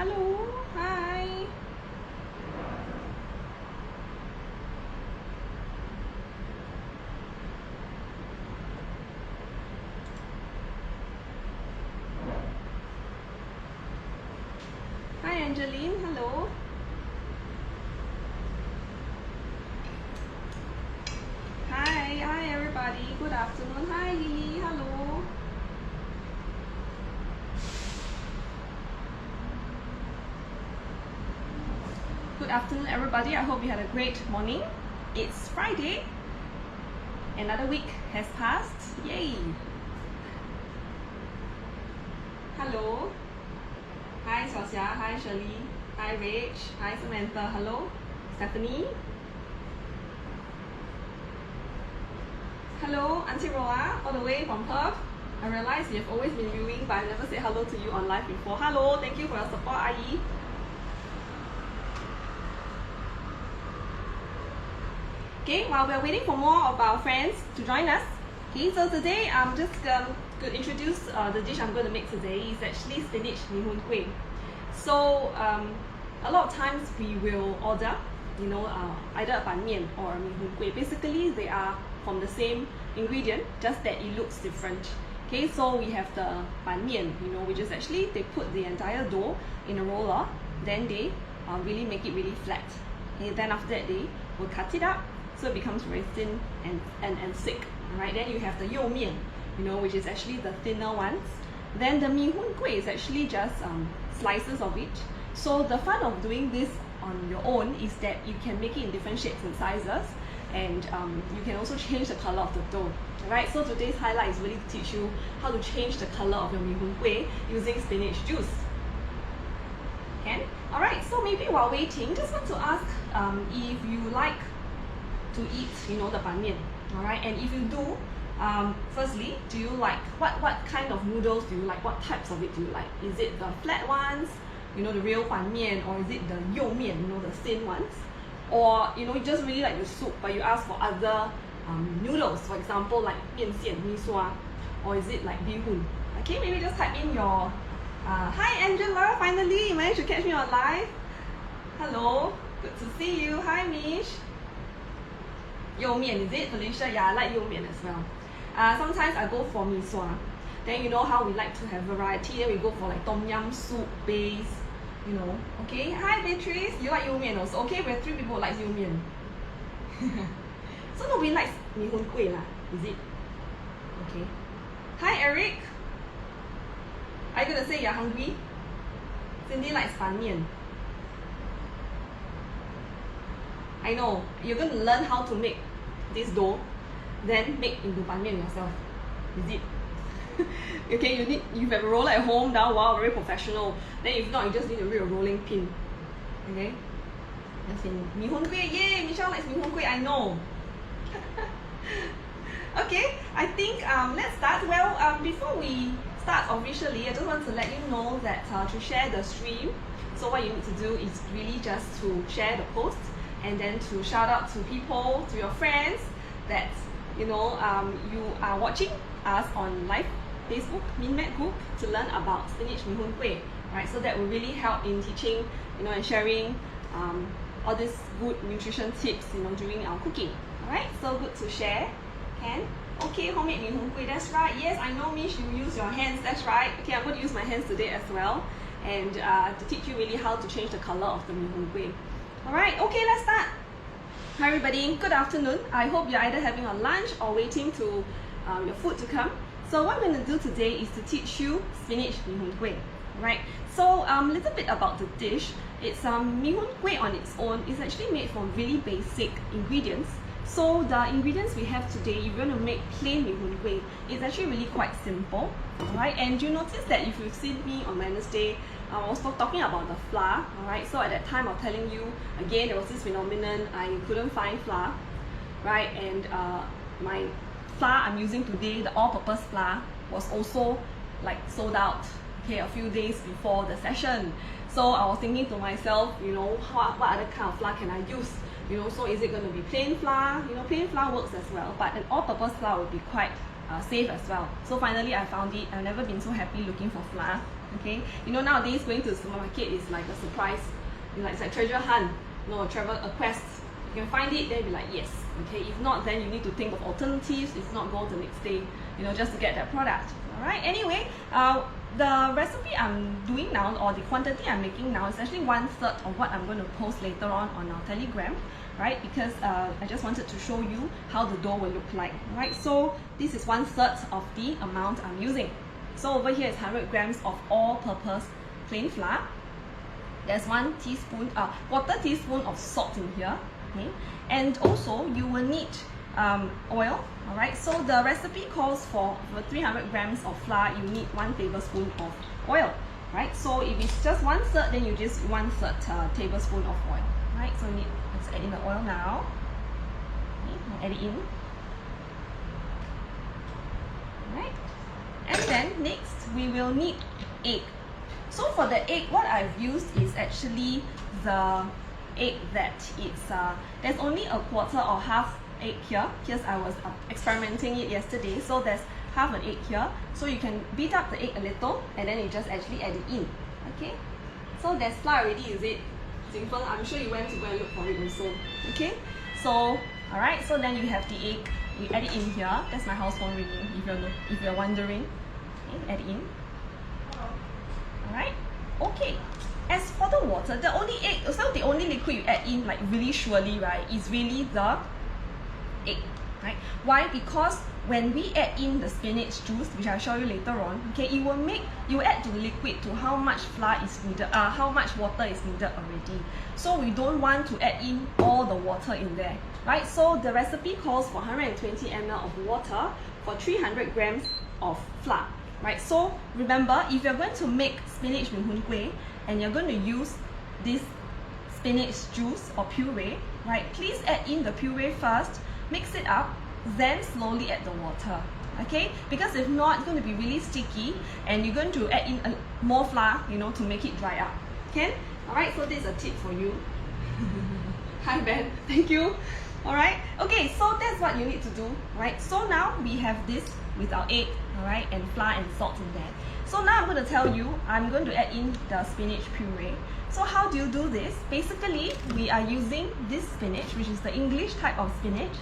Hello, hi. Hi Angeline, hello. Hi everybody. Good afternoon. Hi Lily, hello. Good afternoon everybody. I hope you had a great morning. It's Friday. Another week has passed. Yay. Hello. Hi Xiaoxia. Hi Shirley. Hi Rach. Hi Samantha. Hello. Stephanie. Hello, Auntie Roa, all the way from Perth. I realize you've always been viewing, but I never said hello to you on live before. Hello, thank you for your support, Ayi. Okay, while we're waiting for more of our friends to join us, okay, so today I'm just going to introduce the dish I'm going to make today. It's actually spinach Mee Hoon Kuay. So a lot of times we will order, either a ban mian or a Mee Hoon Kuay. Basically, they are from the same ingredient, just that it looks different. Okay, so we have the ban mian, which is actually they put the entire dough in a roller, then they really make it really flat. Okay, then after that they will cut it up so it becomes very thin and thick. Alright, then you have the you mian, which is actually the thinner ones. Then the Mee Hoon Kuay is actually just slices of it. So the fun of doing this on your own is that you can make it in different shapes and sizes, and you can also change the color of the dough. Alright, so today's highlight is really to teach you how to change the color of your Mee Hoon Kuay using spinach juice. Okay? Alright, so maybe while waiting, just want to ask if you like to eat, the ban mian. Alright, and if you do, firstly, do you like, what kind of noodles do you like? What types of it do you like? Is it the flat ones, the real ban mian, or is it the you mian, the thin ones? Or you just really like the soup, but you ask for other noodles, for example like mian xian, mee sua, or is it like bee hoon? Okay, maybe just type in your hi Angela, finally you managed to catch me on live. Hello, good to see you. Hi Mish. You mian, is it Felicia? Yeah, I like you mian as well. Sometimes I go for mee sua. Then you know how we like to have variety, then we go for like tom yum soup base. Okay. Hi Beatrice, you like you mian also. Okay, we have 3 people who like you mian. So nobody likes Mee Hoon Kuay lah, is it? Okay. Hi Eric. Are you gonna say you're hungry? Cindy likes ban mian. I know, you're gonna learn how to make this dough, then make into ban mian yourself. Is it? Okay, you have a roller at home now. Wow, very professional. Then if not, you just need a real rolling pin. Okay. That's in Mee Hoon Kuay. Yay, Michelle likes Mee Hoon Kuay. I know. Okay, I think let's start. Well, before we start officially, I just want to let you know that to share the stream. So what you need to do is really just to share the post and then to shout out to people, to your friends that you are watching us on live Facebook MinMed group to learn about spinach Mee Hoon Kuay. Right, so that will really help in teaching, and sharing all these good nutrition tips, during our cooking. Alright, so good to share. Can? Okay, homemade Mee Hoon Kuay, that's right. Yes, I know Mish, you use your hands, that's right. Okay, I'm going to use my hands today as well, and to teach you really how to change the color of the Mee Hoon Kuay. Alright, okay, let's start. Hi everybody, good afternoon. I hope you're either having a lunch or waiting to your food to come. So what I'm going to do today is to teach you spinach Mee Hoon Kuay. Right, so a little bit about the dish. It's Mee Hoon Kuay on its own is actually made from really basic ingredients. So the ingredients we have today, you're going to make plain Mee Hoon Kuay. It's actually really quite simple. Alright, and you notice that if you've seen me on Wednesday, I was talking about the flour. Alright, so at that time I was telling you, again, there was this phenomenon, I couldn't find flour. Right, and my flour I'm using today, the all-purpose flour, was also like sold out, okay, a few days before the session. So I was thinking to myself, what other kind of flour can I use? So is it going to be plain flour? Plain flour works as well, but an all-purpose flour would be quite safe as well. So finally I found it. I've never been so happy looking for flour. Okay, you know, nowadays going to the supermarket is like a surprise. It's like treasure hunt, a quest. You can find it, then be like, yes. Okay, if not, then you need to think of alternatives. If not, go the next day, just to get that product. Alright, anyway, the recipe I'm doing now, or the quantity I'm making now, is actually 1/3 of what I'm going to post later on our Telegram, right? Because I just wanted to show you how the dough will look like, right? So this is 1/3 of the amount I'm using. So over here is 100 grams of all-purpose plain flour. There's 1 teaspoon, quarter teaspoon of salt in here, okay? And also you will need oil. Alright, so the recipe calls for 300 grams of flour, you need 1 tablespoon of oil. Right, so if it's just 1/3, then you just 1/3 tablespoon of oil. Right, so let's add in the oil now. Okay, add it in. Alright, and then next we will need egg. So for the egg, what I've used is actually the egg that there's only a quarter or half egg here. Because I was experimenting it yesterday, so there's half an egg here. So you can beat up the egg a little, and then you just actually add it in. Okay, so there's flour already, is it? Simple. I'm sure you went to go and look for it also. Okay, so alright, so then you have the egg, you add it in here. That's my house phone ringing, if you're wondering. Okay, add it in. Alright, okay. As for the water, the only liquid you add in, like really surely, right, is really the egg, right? Why? Because when we add in the spinach juice, which I'll show you later on, okay, you add to the liquid to how much flour is needed, how much water is needed already. So we don't want to add in all the water in there, right? So the recipe calls for 120 ml of water for 300 grams of flour, right? So remember, if you're going to make spinach Mee Hoon Kuay and you're going to use this spinach juice or puree, right, please add in the puree first, mix it up, then slowly add the water. Okay, because if not, it's going to be really sticky and you're going to add in more flour, to make it dry up. Okay, alright, so this is a tip for you. Hi Ben, thank you. Alright, okay, so that's what you need to do, right? So now we have this with our egg, alright, and flour and salt in there. So now I'm going to tell you, I'm going to add in the spinach puree. So how do you do this? Basically, we are using this spinach, which is the English type of spinach.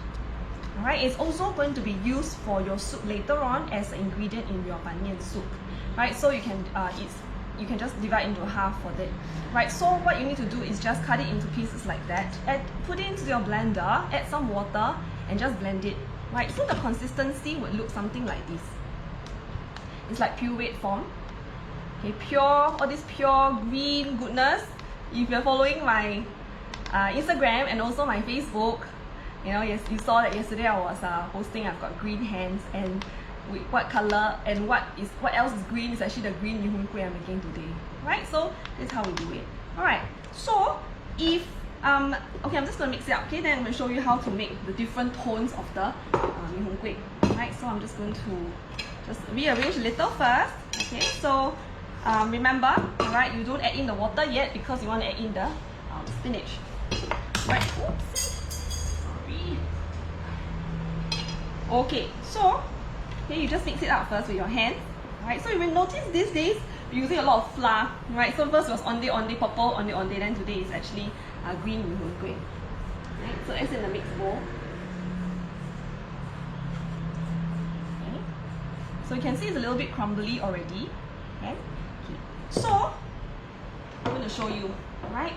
Alright, it's also going to be used for your soup later on as an ingredient in your ban mian soup. Right, so you can just divide into half for that. Right, so what you need to do is just cut it into pieces like that, put it into your blender, add some water, and just blend it. Right, so the consistency would look something like this. It's like pureed form. Okay, all this pure green goodness. If you're following my Instagram and also my Facebook, yes, you saw that yesterday I was posting. I've got green hands, and with what color and what else is green is actually the green Mee Hoon Kuay I'm making today. Right, so this is how we do it. Alright, so if okay, I'm just going to mix it up. Okay, then I'm going to show you how to make the different tones of the Mee Hoon Kuay. Right, so I'm just going to just rearrange a little first. Okay, so remember, alright, you don't add in the water yet because you want to add in the spinach. Right, oops. Okay, so you just mix it up first with your hands. Right, so you will notice these days we're using a lot of flour. Right, so first was onde purple, onde, then today is actually green Mee Hoon Kuay. Right, so it's in the mixed bowl. Okay, so you can see it's a little bit crumbly already. Okay, so I'm going to show you. Right.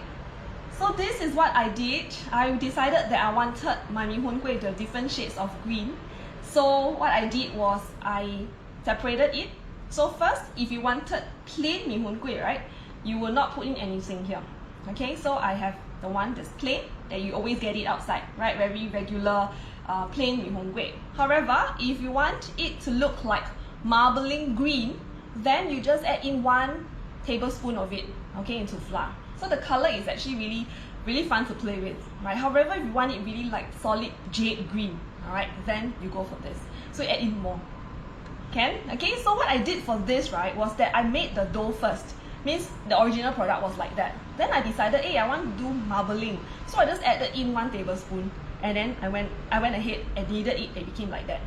So this is what I did. I decided that I wanted my Mee Hoon Kuay to have different shades of green. So what I did was I separated it. So first, if you wanted plain Mee Hoon Kuay, right, you will not put in anything here. Okay, so I have the one that's plain, that you always get it outside, right, very regular plain Mee Hoon Kuay. However, if you want it to look like marbling green, then you just add in 1 tablespoon of it, okay, into flour. So the color is actually really fun to play with, right? However, if you want it really like solid jade green, alright, then you go for this. So you add in more. Okay, so what I did for this, right, was that I made the dough first. Means the original product was like that. Then I decided, hey, I want to do marbling. So I just added in 1 tablespoon, and then I went ahead and kneaded it, it became like that.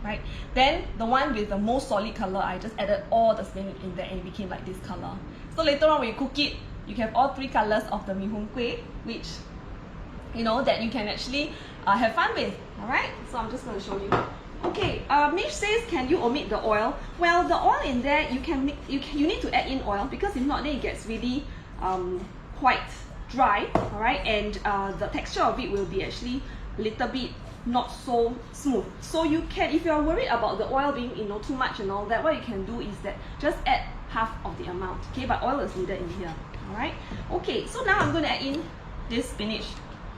right? Then the one with the most solid color, I just added all the spinach in there and it became like this color. So later on when you cook it, you have all 3 colors of the Mee Hoon Kuay, which that you can actually have fun with. Alright, so I'm just going to show you. Okay, Mish says, can you omit the oil? Well, the oil in there, you need to add in oil, because if not, then it gets really quite dry, alright, and the texture of it will be actually a little bit not so smooth. So you can, if you are worried about the oil being too much and all that, what you can do is that just add half of the amount, okay, but oil is needed in here. Alright, okay, so now I'm going to add in this spinach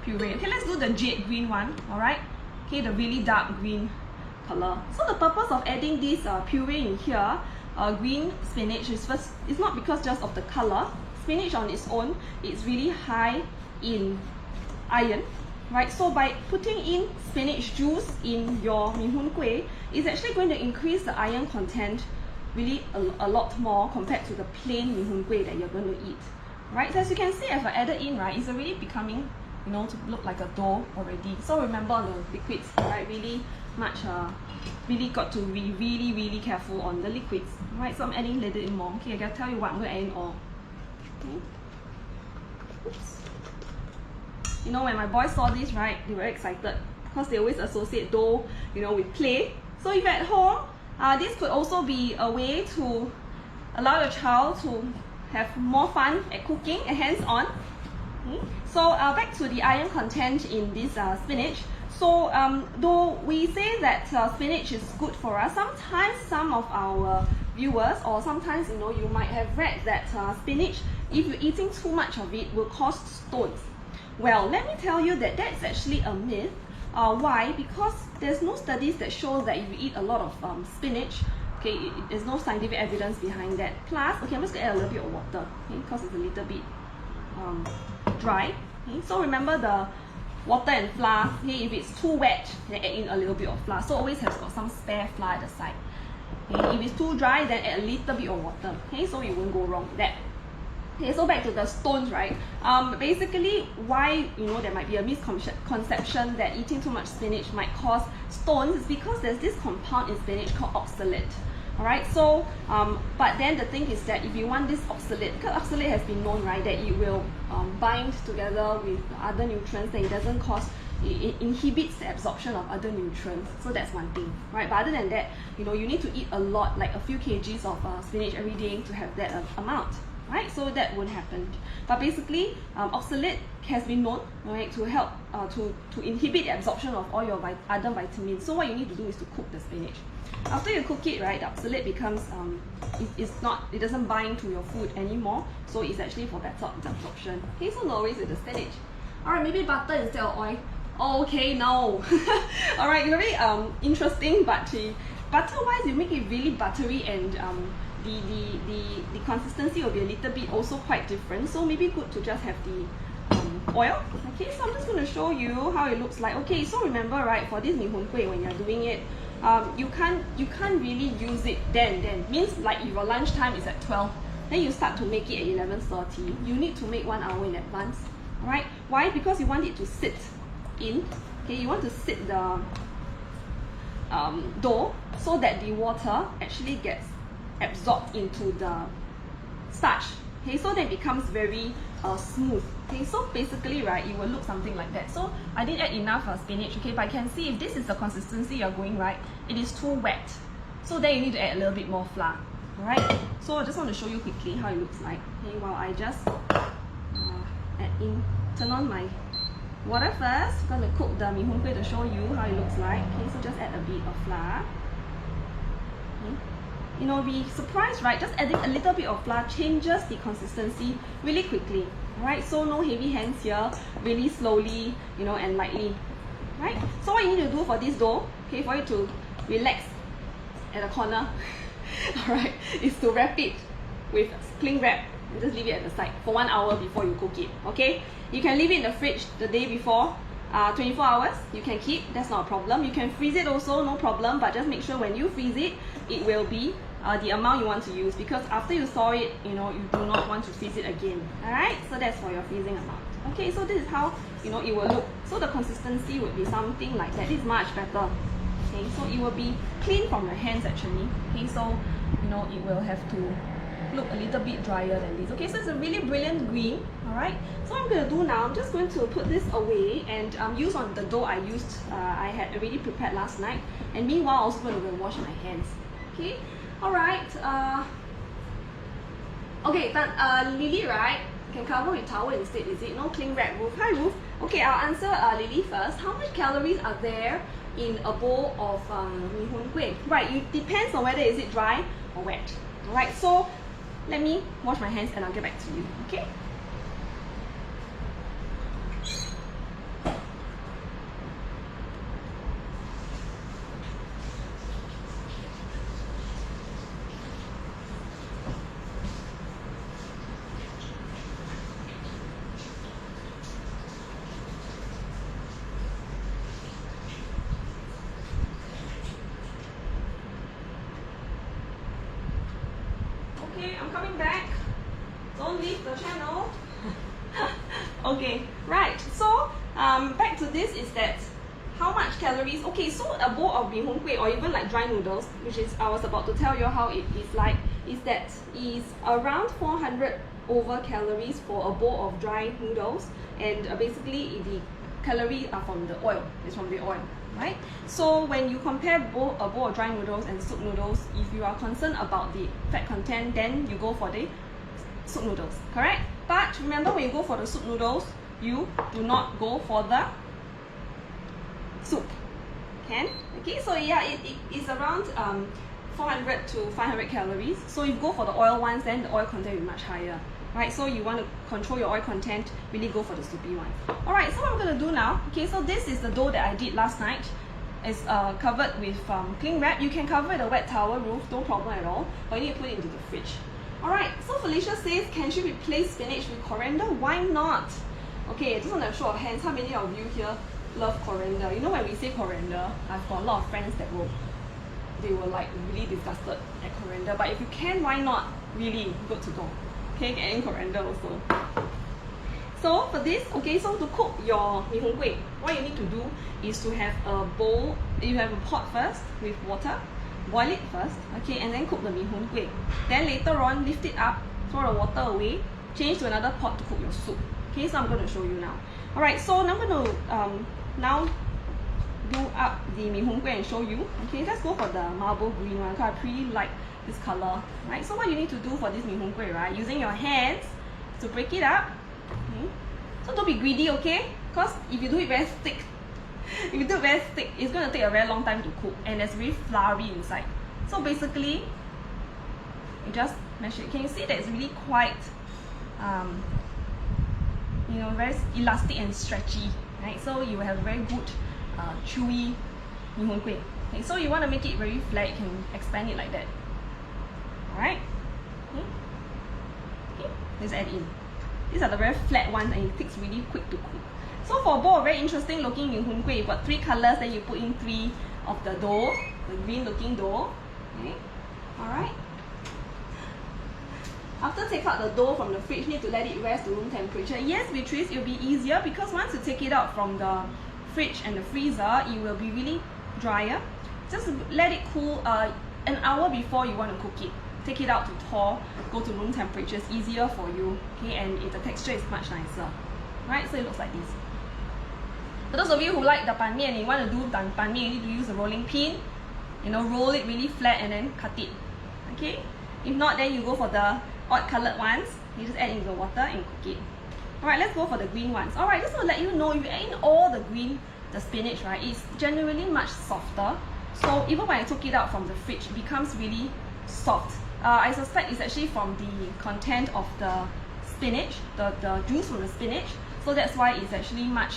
puree. Okay, let's do the jade green one. Alright, okay, the really dark green color. So the purpose of adding this puree in here, green spinach, is first, it's not because just of the color. Spinach on its own, it's really high in iron, right? So by putting in spinach juice in your Mee Hoon Kuay, it's actually going to increase the iron content really a lot more compared to the plain Mee Hoon Kuay that you're going to eat, right? So as you can see, if I added in, right, it's already becoming, to look like a dough already. So remember the liquids, right? Really much, really got to be really careful on the liquids, right? So I'm adding a little bit more. Okay, I gotta tell you what, I'm going to add in all. Okay. Oops. When my boys saw this, right, they were excited because they always associate dough, with play. So if at home, this could also be a way to allow your child to have more fun at cooking and hands-on. Okay. So back to the iron content in this spinach. So though we say that spinach is good for us, sometimes some of our viewers, or sometimes you might have read that spinach, if you're eating too much of it, will cause stones. Well, let me tell you that that's actually a myth. Why? Because there's no studies that show that if you eat a lot of spinach, okay, there's no scientific evidence behind that. Plus, okay, I'm just going to add a little bit of water, okay, because it's a little bit dry. Okay? So remember the water and flour, okay, if it's too wet, then add in a little bit of flour. So always have got some spare flour at the side. Okay? If it's too dry, then add a little bit of water, okay, so you won't go wrong with that. Okay, so back to the stones, right? Basically, why there might be a misconception that eating too much spinach might cause stones is because there's this compound in spinach called oxalate. Alright, so but then the thing is that if you want this oxalate, because oxalate has been known, right, that it will bind together with other nutrients, that it doesn't cause, it inhibits the absorption of other nutrients. So that's one thing, right? But other than that, you need to eat a lot, like a few kgs of spinach every day to have that amount. Right, so that won't happen. But basically, oxalate has been known, right, to help to inhibit the absorption of all your other vitamins. So what you need to do is to cook the spinach. After you cook it, right, the oxalate becomes it doesn't bind to your food anymore. So it's actually for better absorption. Okay, so no worries with the spinach. Alright, maybe butter instead of oil. Okay, no. Alright, very interesting, but butter-wise, you make it really buttery, and the consistency will be a little bit also quite different. So maybe good to just have the oil. Okay, so I'm just going to show you how it looks like. Okay, so remember, right, for this Mee Hoon Kuay, when you're doing it, you can't really use it then. Means like if your lunch time is at 12, then you start to make it at 11:30. You need to make 1 hour in advance. Alright, why? Because you want it to sit in. Okay, you want to sit the dough so that the water actually gets absorbed into the starch. Okay, so that it becomes very smooth. Okay, so basically, right, it will look something like that. So I didn't add enough spinach, okay, but I can see if this is the consistency you're going, right, it is too wet. So then you need to add a little bit more flour. Alright, so I just want to show you quickly how it looks like. Okay, while I just turn on my water first. I'm going to cook the Mee Hoon Kuay to show you how it looks like. Okay, so just add a bit of flour. Okay. Be surprised, right? Just adding a little bit of flour changes the consistency really quickly. Right? So no heavy hands here, really slowly, and lightly. Right? So what you need to do for this dough, okay, for it to relax at the corner, alright, is to wrap it with cling wrap and just leave it at the side for 1 hour before you cook it. Okay? You can leave it in the fridge the day before. 24 hours you can keep, that's not a problem. You can freeze it also, no problem, but just make sure when you freeze it, it will be the amount you want to use, because after you thaw it, you do not want to freeze it again. Alright, so that's for your freezing amount. Okay, so this is how it will look. So the consistency would be something like that. This is much better. Okay, so it will be clean from your hands actually. Okay, so you know it will have to look a little bit drier than this. Okay, so it's a really brilliant green. Alright, so what I'm going to do now, I'm just going to put this away and use on the dough I used, I had already prepared last night. And meanwhile, I'm also going to go wash my hands. Okay, alright. Okay, but Lily, right, can cover with towel instead, is it? No cling wrap. Ruth. Hi, Ruth. Okay, I'll answer Lily first. How much calories are there in a bowl of Mee Hoon Kuay? Right, it depends on whether is it dry or wet. Alright, so let me wash my hands and I'll get back to you. Okay? Okay, I'm coming back. Don't leave the channel. Okay, right. So back to this is that how much calories. Okay, so a bowl of Mee Hoon Kuay or even like dry noodles, which is I was about to tell you how it is like, is around 400 over calories for a bowl of dry noodles, and basically the calories are from the oil. It's from the oil. Right? So when you compare a bowl of dry noodles and soup noodles, if you are concerned about the fat content, then you go for the soup noodles, correct? But remember, when you go for the soup noodles, you do not go for the soup. Can? Okay, so yeah, it is around 400 to 500 calories. So if you go for the oil ones, then the oil content will be much higher. Right, so you want to control your oil content, really go for the soupy one. Alright, so what I'm going to do now, okay, so this is the dough that I did last night. It's covered with cling wrap. You can cover it with a wet towel, Ruth, no problem at all, but you need to put it into the fridge. Alright, so Felicia says, can she replace spinach with coriander? Why not? Okay, I just want to show of hands, how many of you here love coriander? You know, when we say coriander, I've got a lot of friends that they were like really disgusted at coriander, but if you can, why not? Really good to go. Okay, and coriander also. So for this, okay, so to cook your Mee Hoon Kuay, what you need to do is to have a bowl. You have a pot first with water, boil it first, okay, and then cook the Mee Hoon Kuay. Then later on, lift it up, throw the water away, change to another pot to cook your soup. Okay, so I'm going to show you now. Alright, so I'm going to now do up the Mee Hoon Kuay and show you. Okay, let's go for the marble green one because I pretty like this color. Right, so what you need to do for this Mee Hoon Kuay, right, using your hands to break it up. Okay. So don't be greedy, okay? Because if you do it very thick, it's going to take a very long time to cook, and it's very floury inside. So basically, you just mash it. Can you see that it's really quite, you know, very elastic and stretchy, right? So you will have very good, chewy Mee Hoon Kuay. Okay, so you want to make it very flat, you can expand it like that. Alright? Okay. Let's add in. These are the very flat ones and it takes really quick to cook. So for a bowl of very interesting looking Mee Hoon Kuay, you've got 3 colors, then you put in 3 of the dough, the green looking dough. Okay. Alright. After take out the dough from the fridge, you need to let it rest to room temperature. Yes, Beatrice, it will be easier because once you take it out from the fridge and the freezer, it will be really drier. Just let it cool an hour before you want to cook it. Take it out to thaw, go to room temperature, it's easier for you, okay, and the texture is much nicer. Right, so it looks like this. For those of you who like the ban mian and you want to do ban mian, you need to use a rolling pin, you know, roll it really flat and then cut it. Okay? If not, then you go for the odd colored ones, you just add in the water and cook it. Alright, let's go for the green ones. Alright, just to let you know, if you add in all the green, the spinach, right, it's generally much softer. So even when I took it out from the fridge, it becomes really soft. I suspect it's actually from the content of the spinach, the juice from the spinach. So that's why it's actually much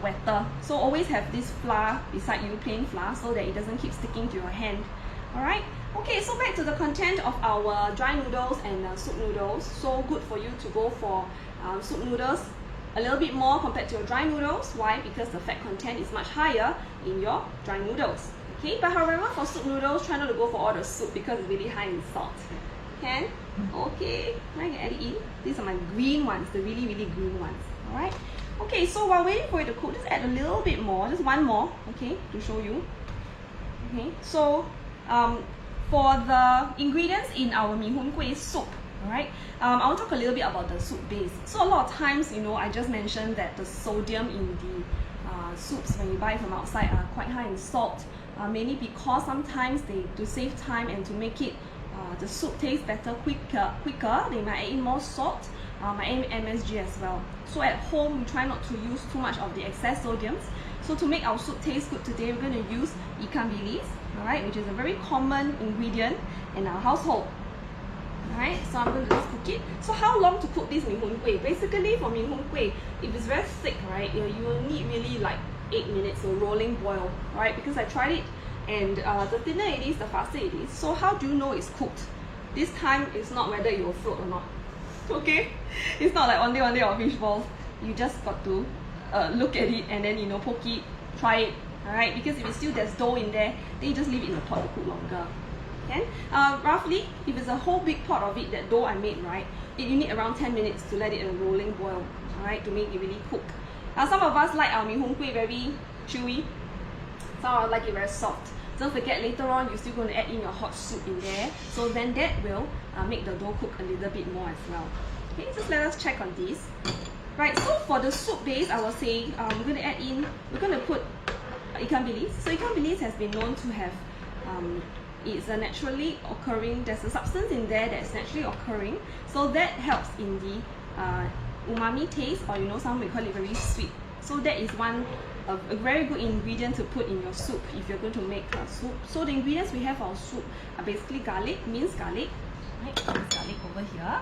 wetter. So always have this flour beside you, plain flour, so that it doesn't keep sticking to your hand. Alright? Okay, so back to the content of our dry noodles and soup noodles. So good for you to go for soup noodles a little bit more compared to your dry noodles. Why? Because the fat content is much higher in your dry noodles. Okay, but however, for soup noodles, try not to go for all the soup because it's really high in salt. Can? Okay, I can add it in. These are my green ones, the really, really green ones. Alright? Okay, so while waiting for it to cook, just add a little bit more, just one more, okay, to show you. Okay, so for the ingredients in our Mee Hoon Kuay soup, alright, I want to talk a little bit about the soup base. So a lot of times, I just mentioned that the sodium in the soups when you buy from outside are quite high in salt, mainly because sometimes to save time and to make it the soup taste better quicker, they might add in more salt, might add in MSG as well. So at home, we try not to use too much of the excess sodiums. So to make our soup taste good today, we're going to use ikan bilis, alright, which is a very common ingredient in our household. Alright, so I'm going to just cook it. So how long to cook this Mee Hoon Kuay? Basically for Mee Hoon Kuay, if it's very thick, right, you will need really like 8 minutes, a rolling boil, right? Because I tried it, and the thinner it is, the faster it is. So how do you know it's cooked? This time it's not whether it will float or not. Okay? It's not like one day or fish balls. You just got to look at it and then poke it, try it. Alright? Because if it's still there's dough in there, then you just leave it in the pot to cook longer. Okay? Roughly, if it's a whole big pot of it, that dough I made, right, you need around 10 minutes to let it in a rolling boil, alright, to make it really cook. Some of us like our Mee Hoon Kuay very chewy, some of us like it very soft. Don't forget, later on you're still going to add in your hot soup in there, so then that will make the dough cook a little bit more as well. Okay, just let us check on this. Right, so for the soup base, I will say we're going to put ikan bilis. So ikan bilis has been known to have, it's a naturally occurring, there's a substance in there that's naturally occurring, so that helps in the umami taste, or some may call it very sweet. So that is a very good ingredient to put in your soup if you're going to make a soup. So the ingredients we have for our soup are basically garlic, minced garlic, right? Minced garlic over here.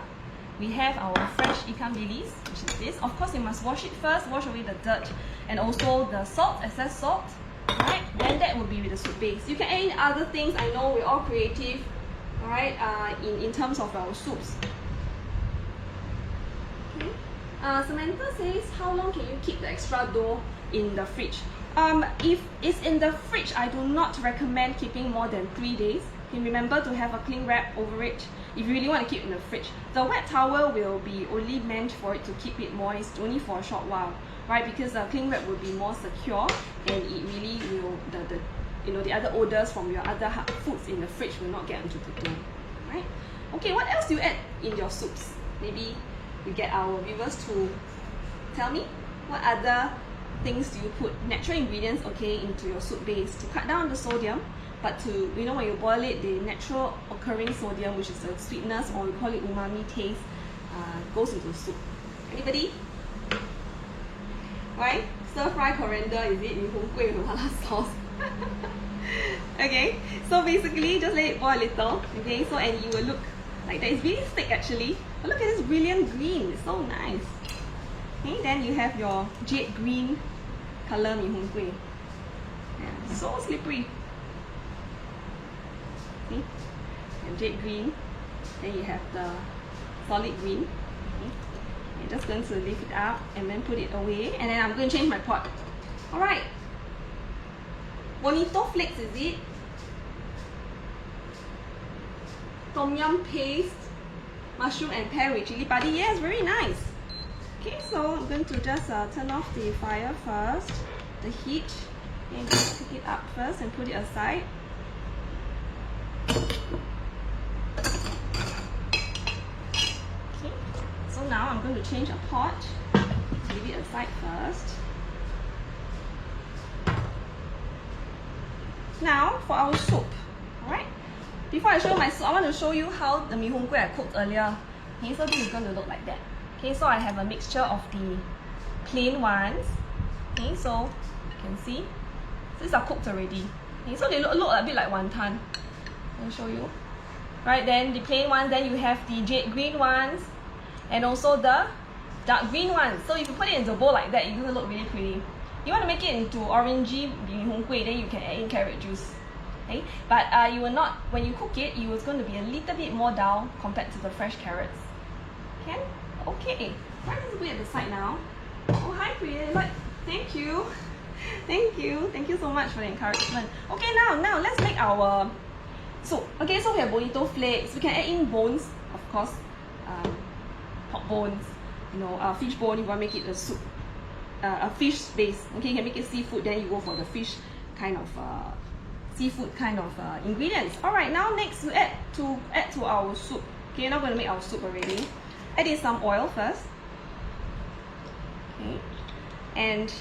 We have our fresh ikan bilis, which is this. Of course, you must wash it first, wash away the dirt, and also the salt, excess salt. Right? Then that will be with the soup base. You can add in other things. I know we're all creative, right? In terms of our soups. Okay. Samantha says, how long can you keep the extra dough in the fridge? If it's in the fridge, I do not recommend keeping more than 3 days. You can remember to have a cling wrap over it if you really want to keep it in the fridge. The wet towel will be only meant for it to keep it moist only for a short while, right? Because the cling wrap will be more secure, and it really will the other odors from your other foods in the fridge will not get into the dough, right? Okay, what else do you add in your soups? Maybe we get our viewers to tell me what other things do you put, natural ingredients, okay, into your soup base to cut down the sodium, but to, when you boil it, the natural occurring sodium, which is the sweetness, or we call it umami taste, goes into the soup. Anybody? Right? Stir fry coriander, is it? Mee Hoon Kuay with halal sauce. Okay, so basically just let it boil a little, okay, so and you will look like that. It's really thick actually, but look at this brilliant green, it's so nice. Okay, then you have your jade green color Mee Hoon Kuay. Yeah, so slippery. See? And jade green, then you have the solid green. Okay. I'm just going to lift it up and then put it away, and then I'm going to change my pot. Alright. Bonito flakes, is it? Tom yum paste, mushroom and pear with chili padi. Yes, very nice. Okay, so I'm going to just turn off the fire first, the heat, and just pick it up first and put it aside. Okay, so now I'm going to change a pot, leave it aside first. Now for our soup, alright? Before I show you my soup, I want to show you how the Mee Hoon Kuay I cooked earlier. Okay, so this is going to look like that. Okay, so I have a mixture of the plain ones. Okay, so you can see these are cooked already. Okay, so they look a bit like wonton. I'll show you. Right, then the plain ones, then you have the jade green ones, and also the dark green ones. So if you put it in the bowl like that, it's going to look really pretty. You want to make it into orangey Mee Hoon Kuay, then you can add in carrot juice. Okay? But you will not, when you cook it, it's going to be a little bit more dull compared to the fresh carrots. Okay? Okay. Right, let's put it at the side now. Oh, hi, Priya. Thank you. Thank you. Thank you so much for the encouragement. Okay, now let's make our soup. Okay, so we have bonito flakes. We can add in bones, of course. Pork bones, fish bone if you want to make it a soup. A fish base. Okay, you can make it seafood, then you go for the fish kind of seafood kind of ingredients. Alright, now next we add to our soup. Okay, now we're going to make our soup already. Add in some oil first. Okay, and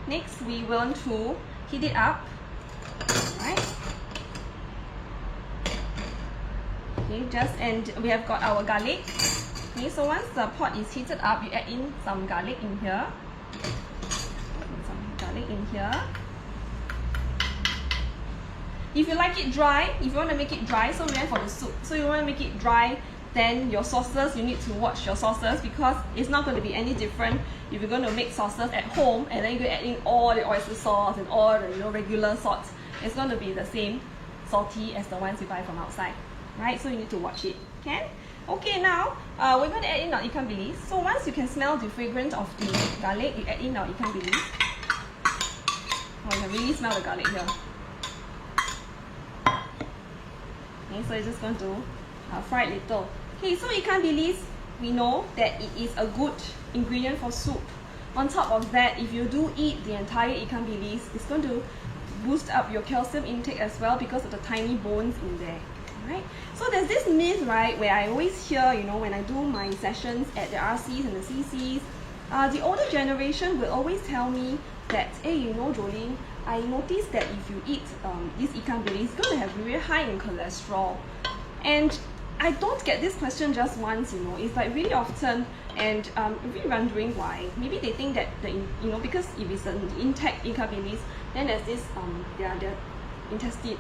next we want to heat it up. Alright. Okay, and we have got our garlic. Okay, so once the pot is heated up, you add in some garlic in here. Some garlic in here. If you like it dry, if you want to make it dry, so we went for the soup. So you want to make it dry, then your sauces, you need to watch your sauces because it's not going to be any different if you're going to make sauces at home and then you add in all the oyster sauce and all the regular salt. It's going to be the same salty as the ones you buy from outside, right? So you need to watch it. Okay? Okay, now we're going to add in our ikan bilis. So once you can smell the fragrance of the garlic, you add in our ikan bilis. Oh, you can really smell the garlic here. Okay, so you're just going to fry it little. Okay, so ikan bilis, we know that it is a good ingredient for soup. On top of that, if you do eat the entire ikan bilis, it's going to boost up your calcium intake as well because of the tiny bones in there. Right? So there's this myth, right, where I always hear, when I do my sessions at the RCs and the CCs, the older generation will always tell me that, hey, Jolyn, I noticed that if you eat this ikan bilis, it's going to have very high in cholesterol. And I don't get this question just once, it's like really often, and I'm really wondering why. Maybe they think that because if it's an intact ikan bilis, then there's this their intestine,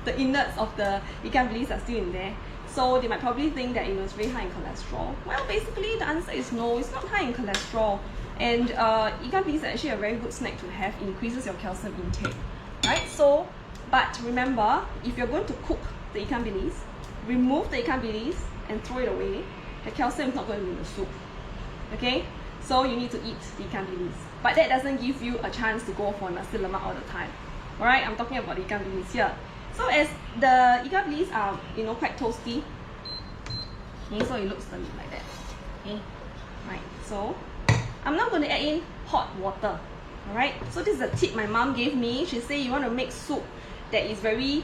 the innards of the ikan bilis are still in there. So they might probably think that it's very high in cholesterol. Well, basically the answer is no, it's not high in cholesterol. And ikan bilis is actually a very good snack to have. It increases your calcium intake, right? So, but remember, if you're going to cook the ikan bilis, remove the ikan bilis and throw it away. The calcium is not going to be in the soup. Okay? So you need to eat the ikan bilis. But that doesn't give you a chance to go for nasi lemak all the time. Alright, I'm talking about the ikan bilis here. So as the ikan bilis are, quite toasty. Okay, so it looks like that. Okay, right. So I'm not going to add in hot water. Alright, so this is a tip my mom gave me. She said you want to make soup that is very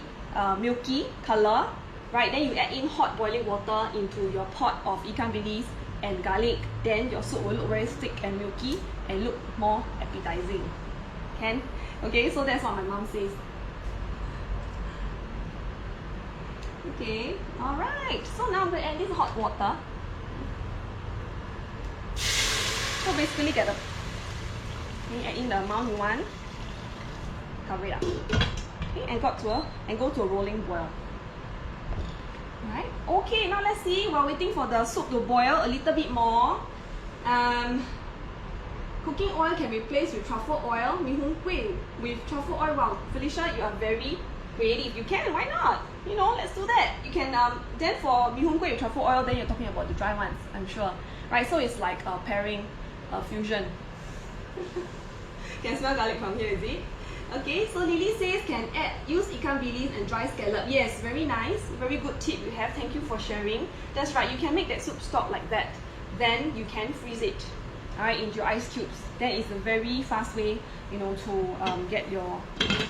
milky color, right? Then you add in hot boiling water into your pot of ikan bilis and garlic. Then your soup will look very thick and milky and look more appetizing. Can? Okay, so that's what my mom says. Okay, alright. So now I'm going to add this hot water. So basically add in the amount you want. Cover it up. Okay, and go to a rolling boil. Alright. Okay, now let's see. While waiting for the soup to boil a little bit more. Cooking oil can be replaced with truffle oil. Mee Hoon Kuay with truffle oil. Wow, Felicia, you are very creative. You can, why not? Let's do that. You can then for Mee Hoon Kuay with truffle oil, then you're talking about the dry ones, I'm sure. Right, so it's like a pairing, a fusion. Can smell garlic from here, is it? Okay, so Lily says use ikan bilis and dry scallop. Yes, very nice. Very good tip you have. Thank you for sharing. That's right, you can make that soup stock like that. Then you can freeze it. Alright, into your ice cubes. That is a very fast way, to get your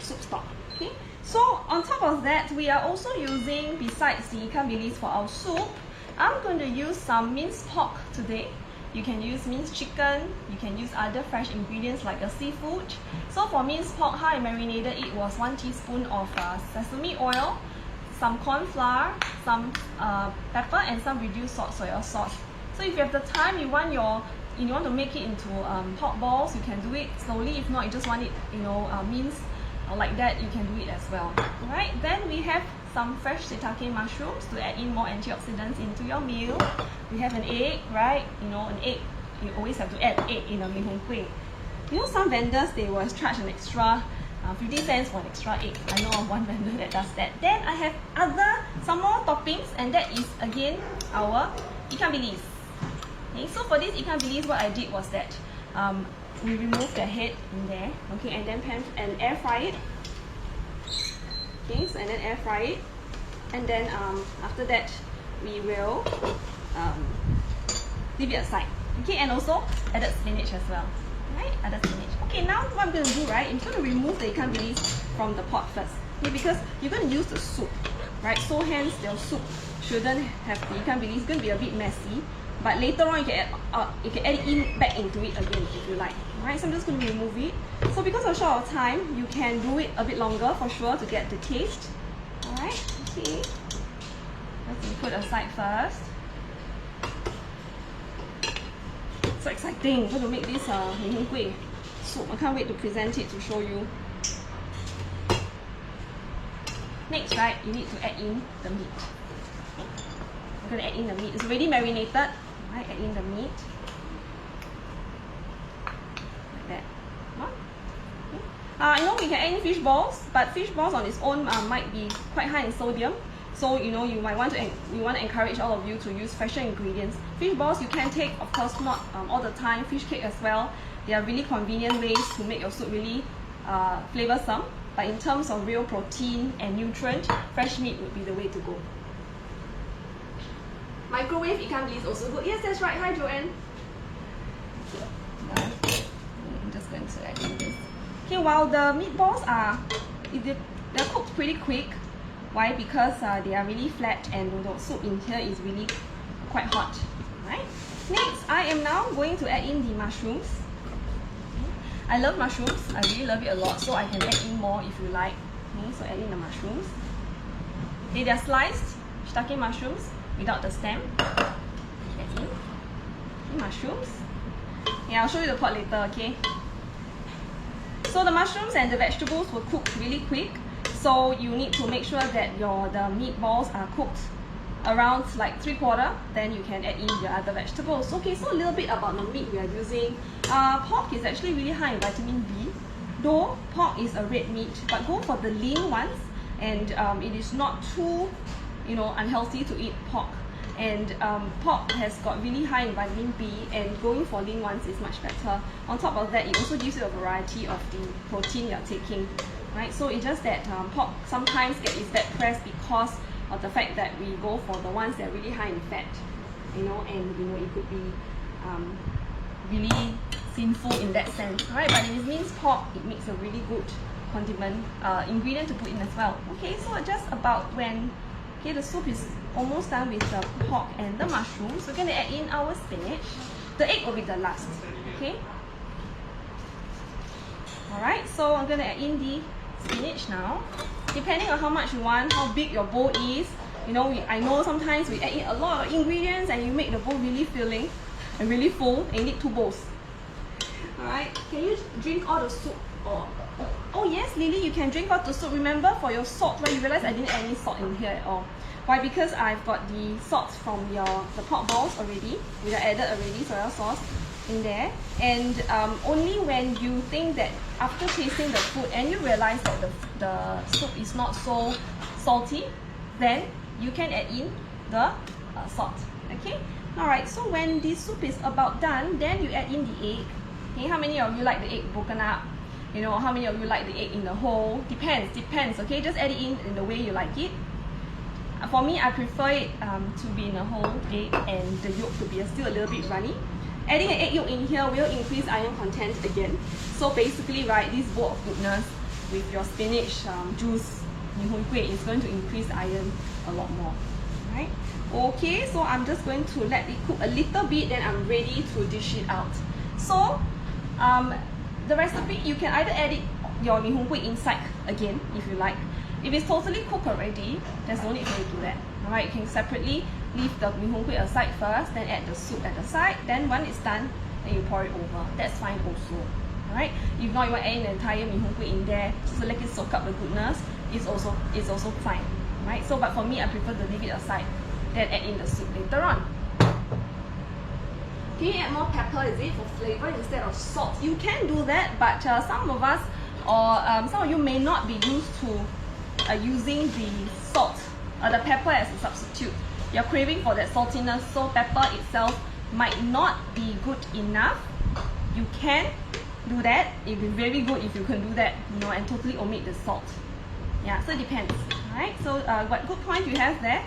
soup stock. Okay. So on top of that, we are also using, besides the ikan bilis for our soup, I'm going to use some minced pork today. You can use minced chicken. You can use other fresh ingredients like a seafood. So for minced pork, how I marinated it was 1 teaspoon of sesame oil, some corn flour, some pepper, and some reduced salt soya sauce. So if you have the time, you want to make it into pork balls, you can do it slowly. If not, you just want it, minced like that, you can do it as well. Alright, then we have some fresh shiitake mushrooms to add in more antioxidants into your meal. We have an egg, right? An egg, you always have to add egg in a Mee Hoon Kuay. Some vendors, they will charge an extra 50 cents for an extra egg. I know of one vendor that does that. Then I have some more toppings, and that is again our ikan bilis. Okay, so for this ikan bilis, what I did was that we remove the head in there, okay, and then air fry it. Okay, so and then air fry it, and then after that we will leave it aside. Okay, and also added spinach as well. Right, added spinach. Okay, now what I'm going to do, right, I'm going to remove the ikan bilis from the pot first. Okay, because you're going to use the soup, right? So hence your soup shouldn't have the ikan bilis. It's going to be a bit messy, but later on you can add it in back into it again if you like. Alright, so I'm just going to remove it. So because of short of time, you can do it a bit longer for sure to get the taste. Alright, okay. Let's put aside first. So exciting! I'm going to make this Mee Hoon Kuay soup. I can't wait to present it to show you. Next, right, you need to add in the meat. I'm going to add in the meat. It's already marinated. Right, add in the meat. Like that. Okay. You know, we can add in fish balls, but fish balls on its own might be quite high in sodium. So you know, you might want to encourage all of you to use fresher ingredients. Fish balls you can take, of course, not all the time. Fish cake as well. They are really convenient ways to make your soup really flavoursome. But in terms of real protein and nutrient, fresh meat would be the way to go. Microwave ikan bilis also good. Yes, that's right. Hi, Joanne. I'm just going to add in this. Okay, while the meatballs they're cooked pretty quick. Why? Because they are really flat and the soup in here is really quite hot. Right? Next, I am now going to add in the mushrooms. I love mushrooms. I really love it a lot, so I can add in more if you like. Okay, so add in the mushrooms. Okay, they're sliced shiitake mushrooms without the stem. Add in the mushrooms. Yeah, I'll show you the pot later, okay? So the mushrooms and the vegetables will cook really quick. So you need to make sure that the meatballs are cooked around like 3/4, then you can add in the other vegetables. Okay, so a little bit about the meat we are using. Pork is actually really high in vitamin B. Though pork is a red meat, but go for the lean ones, and it is not too, you know, unhealthy to eat pork. And pork has got really high in vitamin B, and going for lean ones is much better. On top of that, it also gives you a variety of the protein you're taking. Right, so it's just that pork sometimes gets its bad press because of the fact that we go for the ones that are really high in fat, you know, and you know it could be really sinful in that sense, right? But it means pork, it makes a really good condiment ingredient to put in as well. Okay, so just about when the soup is almost done with the pork and the mushrooms, we're going to add in our spinach. The egg will be the last. Okay. All right, so I'm going to add in the spinach now. Depending on how much you want, how big your bowl is. You know, I know sometimes we add in a lot of ingredients and you make the bowl really filling and really full, and you need 2 bowls. Alright, can you drink all the soup? Oh yes, Lily, you can drink all the soup. Remember, for your salt, right, you realize I didn't add any salt in here at all. Why? Because I've got the salt from the pork balls already. We have added already soy sauce in there, and only when you think that after tasting the food and you realize that the soup is not so salty, then you can add in the salt. Okay. Alright, so when the soup is about done, then you add in the egg. Okay, how many of you like the egg broken up? You know, how many of you like the egg in the whole? Depends. Okay, just add it in the way you like it. For me, I prefer it to be in a whole egg and the yolk to be still a little bit runny. Adding an egg yolk in here will increase iron content again. So basically, right, this bowl of goodness with your spinach juice, Mee Hoon Kuay, is going to increase iron a lot more. Right? Okay, so I'm just going to let it cook a little bit, then I'm ready to dish it out. So, the recipe, you can either add your Mee Hoon Kuay inside again if you like. If it's totally cooked already, there's no need for you to do that. Alright, you can separately leave the Mee Hoon Kuay aside first, then add the soup at the side. Then when it's done, then you pour it over. That's fine also. Alright, if not, you want to add in the entire Mee Hoon Kuay in there just to let it soak up the goodness. It's also fine. Right? So, but for me, I prefer to leave it aside, then add in the soup later on. Can you add more pepper, is it, for flavor instead of salt? You can do that, but some of us, or some of you may not be used to using the salt, the pepper as a substitute. You're craving for that saltiness, so pepper itself might not be good enough. You can do that. It'd be very good if you can do that, you know, and totally omit the salt. Yeah, so it depends. Alright, so what good point you have there.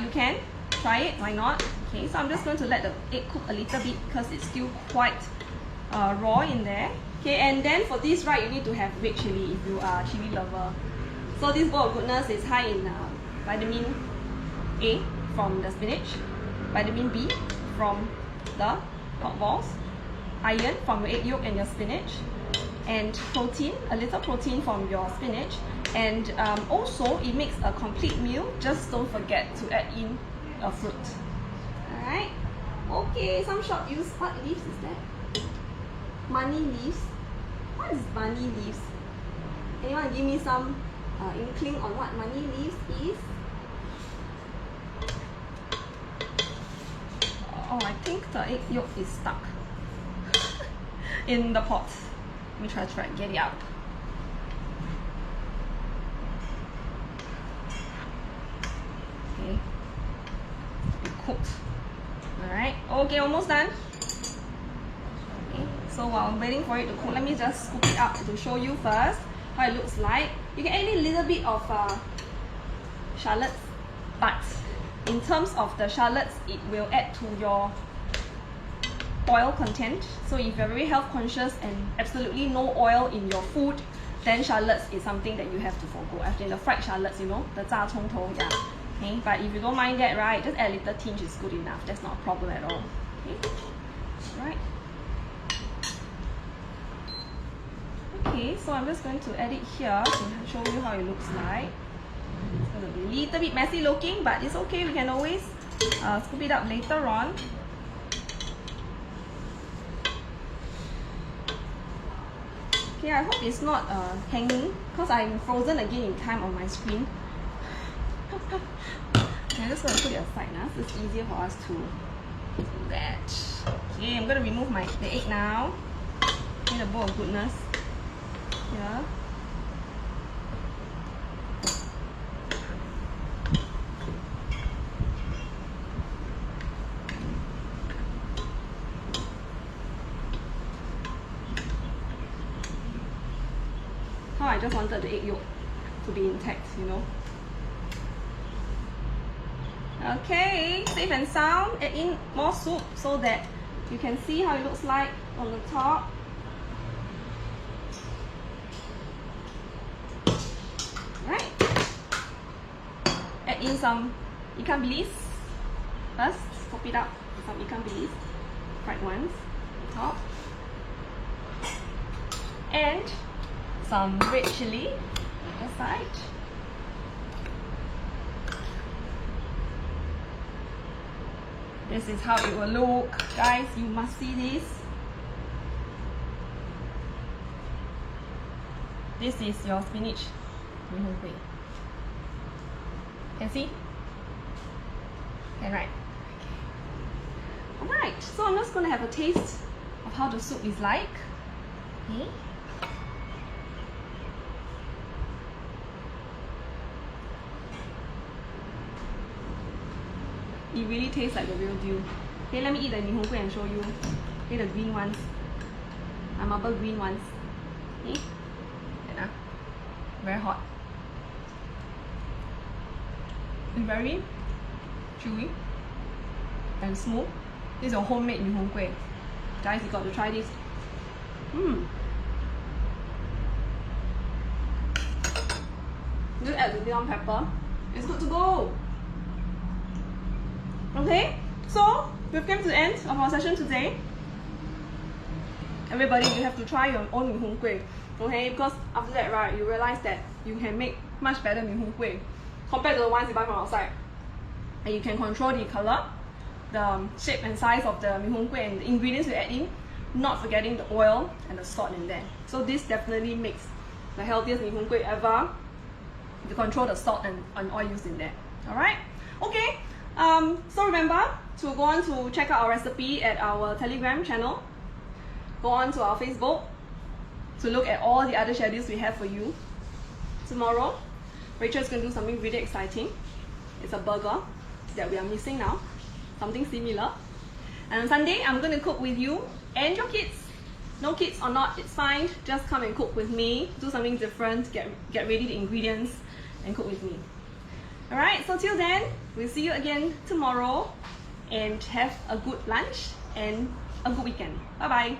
You can try it, why not? Okay, so I'm just going to let the egg cook a little bit because it's still quite raw in there. Okay, and then for this, right, you need to have red chili if you are a chili lover. So So this bowl of goodness is high in vitamin A from the spinach, vitamin B from the pork balls, iron from your egg yolk and your spinach, and protein, a little protein from your spinach, and also it makes a complete meal. Just don't forget to add in a fruit. Alright, okay, some short use. What leaves is that? Money leaves. What is money leaves? Anyone give me some inkling on what money leaves is? Oh, I think the egg yolk is stuck in the pot. Let me try to get it out. Okay, be cooked. Alright, okay, almost done. Okay, so while I'm waiting for it to cook, let me just scoop it up to show you first how it looks like. You can add a little bit of shallots, but in terms of the shallots, it will add to your oil content. So if you're very health conscious and absolutely no oil in your food, then shallots is something that you have to forgo. Actually, the fried shallots, you know, the 炸葱头, yeah. Okay, but if you don't mind that, right, just add a little tinge is good enough. That's not a problem at all. Okay, right. Okay, so I'm just going to add it here to show you how it looks like. It's going to be a little bit messy looking, but it's okay. We can always scoop it up later on. Okay, I hope it's not hanging because I'm frozen again in time on my screen. Okay, I'm just going to put it aside now, so it's easier for us to do that. Okay, I'm going to remove the egg now. In a bowl of goodness. Yeah. I just wanted the egg yolk to be intact, you know. Okay, safe and sound. Add in more soup so that you can see how it looks like on the top. Right. Add in some ikan bilis first. Scoop it up with some ikan bilis, fried ones, on top, and some red chili on the side. This is how it will look. Guys, you must see this. This is your spinach Mee Hoon Kuay. Can see? Can right? Okay. Alright, so I'm just going to have a taste of how the soup is like. Okay. It really tastes like the real deal. Okay, let me eat the Mee Hoon Kuay and show you. Okay, the green ones. The marble green ones. Okay. Yeah. Very hot. It's very chewy and smooth. This is a homemade Mee Hoon Kuay. Guys, you got to try this. Just add the ground pepper. It's good to go. Okay, so we've come to the end of our session today. Everybody, you have to try your own Mee Hoon Kuay. Okay, because after that, right, you realize that you can make much better Mee Hoon Kuay compared to the ones you buy from outside. And you can control the color, the shape and size of the Mee Hoon Kuay and the ingredients you add in, not forgetting the oil and the salt in there. So this definitely makes the healthiest Mee Hoon Kuay ever. You control the salt and oil used in there. Alright? Okay. So remember to go on to check out our recipe at our Telegram channel. Go on to our Facebook to look at all the other schedules we have for you. Tomorrow, Rachel is going to do something really exciting. It's a burger that we are missing now. Something similar. And on Sunday, I'm going to cook with you and your kids. No kids or not, it's fine. Just come and cook with me. Do something different. Get ready the ingredients and cook with me. Alright, so till then, we'll see you again tomorrow and have a good lunch and a good weekend. Bye bye.